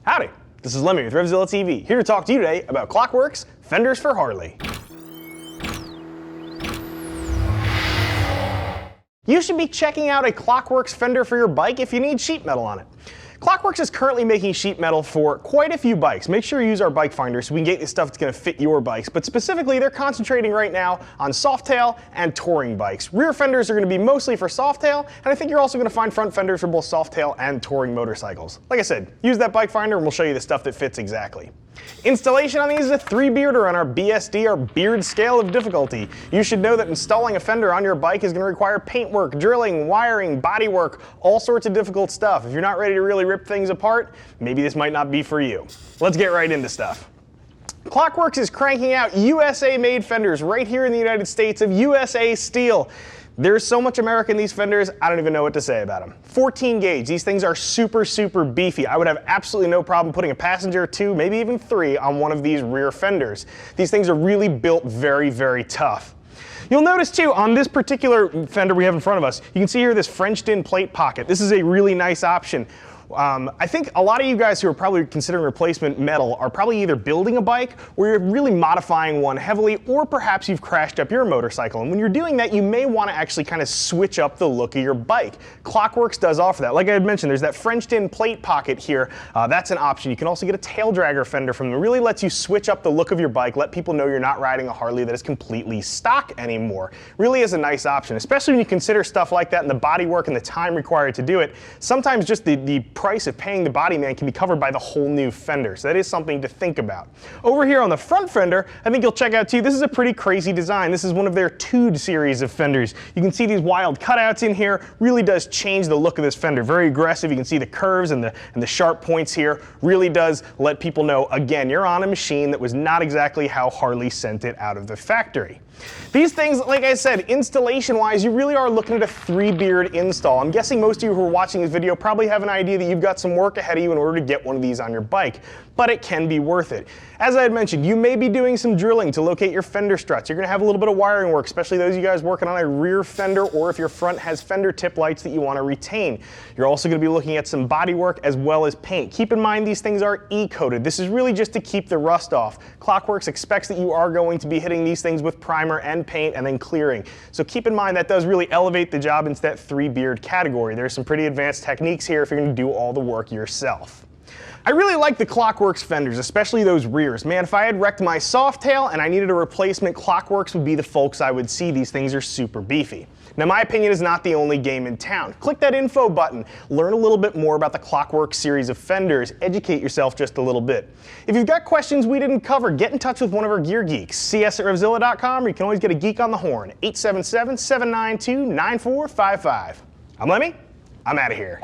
Howdy, this is Lemmy with RevZilla TV, here to talk to you today about Klock Werks Fenders for Harley. You should be checking out a Klock Werks fender for your bike if you need sheet metal on it. Klock Werks is currently making sheet metal for quite a few bikes. Make sure you use our bike finder so we can get you stuff that's going to fit your bikes, but specifically they're concentrating right now on softtail and touring bikes. Rear fenders are going to be mostly for softtail, and I think you're also going to find front fenders for both softtail and touring motorcycles. Like I said, use that bike finder and we'll show you the stuff that fits exactly. Installation on these is a 3-bearder on our BSD, our beard scale of difficulty. You should know that installing a fender on your bike is going to require paintwork, drilling, wiring, bodywork, all sorts of difficult stuff. If you're not ready to really rip things apart, maybe this might not be for you. Let's get right into stuff. Klock Werks is cranking out USA-made fenders right here in the United States of USA steel. There's so much America in these fenders, I don't even know what to say about them. 14 gauge, these things are super beefy. I would have absolutely no problem putting a passenger, 2, maybe even 3 on one of these rear fenders. These things are really built very tough. You'll notice too, on this particular fender we have in front of us, you can see here this Frenched-in plate pocket. This is a really nice option. I think a lot of you guys who are probably considering replacement metal are probably either building a bike or you're really modifying one heavily, or perhaps you've crashed up your motorcycle. And when you're doing that, you may want to actually kind of switch up the look of your bike. Klock Werks does offer that. Like I had mentioned, there's that Frenched-in plate pocket here. That's an option. You can also get a tail dragger fender from them. It really lets you switch up the look of your bike, let people know you're not riding a Harley that is completely stock anymore. Really is a nice option, especially when you consider stuff like that and the body work and the time required to do it. Sometimes just the price of paying the body man can be covered by the whole new fender, so that is something to think about. Over here on the front fender, I think you'll check out too, this is a pretty crazy design. This is one of their Tude series of fenders. You can see these wild cutouts in here, really does change the look of this fender. Very aggressive, you can see the curves and the sharp points here. Really does let people know, again, you're on a machine that was not exactly how Harley sent it out of the factory. These things, like I said, installation-wise, you really are looking at a 3-beard install. I'm guessing most of you who are watching this video probably have an idea that you've got some work ahead of you in order to get one of these on your bike, but it can be worth it. As I had mentioned, you may be doing some drilling to locate your fender struts. You're going to have a little bit of wiring work, especially those of you guys working on a rear fender, or if your front has fender tip lights that you want to retain. You're also going to be looking at some body work as well as paint. Keep in mind these things are E-coated. This is really just to keep the rust off. Klock Werks expects that you are going to be hitting these things with primer and paint and then clearing. So keep in mind that does really elevate the job into that 3-beard category. There's some pretty advanced techniques here if you're going to do all the work yourself. I really like the Klock Werks fenders, especially those rears. Man, if I had wrecked my softtail and I needed a replacement, Klock Werks would be the folks I would see. These things are super beefy. Now, my opinion is not the only game in town. Click that info button, learn a little bit more about the Klock Werks series of fenders, educate yourself just a little bit. If you've got questions we didn't cover, get in touch with one of our gear geeks. See us at RevZilla.com, or you can always get a geek on the horn, 877-792-9455. I'm Lemmy, I'm out of here.